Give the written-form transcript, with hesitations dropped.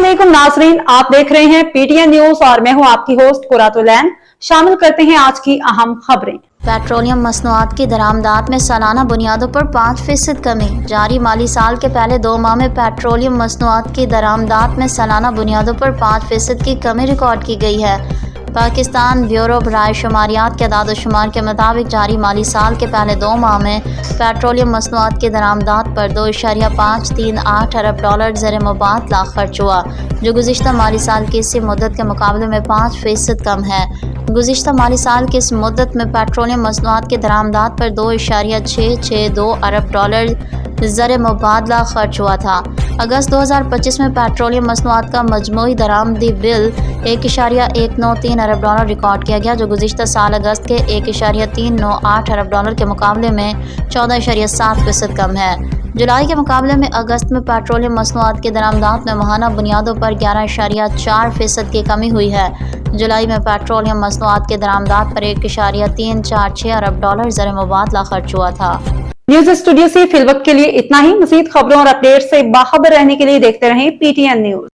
अस्सलामुअलैकुम नाजरीन, आप देख रहे हैं पीटीएन न्यूज और मैं हूं आपकी होस्ट कुरातुलैन। शामिल करते हैं आज की अहम खबरें। पेट्रोलियम मसनूआत की दरामदात में सालाना बुनियादों पर 5% कमी। जारी माली साल के पहले 2 माह में पेट्रोलियम मसनूआत की दरामदात में सालाना बुनियादों पर 5% की कमी रिकॉर्ड की गई है। पाकिस्तान ब्यूरो बराए शुमारियात के अदाद-ओ-शुमार के मुताबिक जारी माली साल के पहले 2 माह में पेट्रोलियम मसनूआत की दरामदात पर 2.538 अरब डॉलर ज़र मुबादला खर्च हुआ, जो गुज़िश्ता माली साल की इसी मुद्दत के मुकाबले में 5% कम है। गुज़िश्ता माली साल की इस मुद्दत में पेट्रोलियम मसनूआत की दरामदात पर 2.662 अरब डॉलर ज़र मुबादला खर्च हुआ था। अगस्त 2025 में पेट्रोलियम मसनूआत का मजमूई दरामदी बिल 1.193 अरब डॉलर रिकॉर्ड किया गया, जो गुज़िश्ता साल अगस्त के 1.398 अरब डॉलर के मुकाबले में 14.7% कम है। जुलाई के मुकाबले में अगस्त में पेट्रोलियम मसनूआत की दरामदात में माहाना बुनियादों पर 11.4% की कमी हुई है। जुलाई में पेट्रोलियम मसनूआत की दरामदात पर 1.346 अरब डॉलर ज़र मुबादला खर्च हुआ था। न्यूज स्टूडियो से फिलवक्त के लिए इतना ही। मज़ीद खबरों और अपडेट से बाखबर रहने के लिए देखते रहें पीटीएन न्यूज।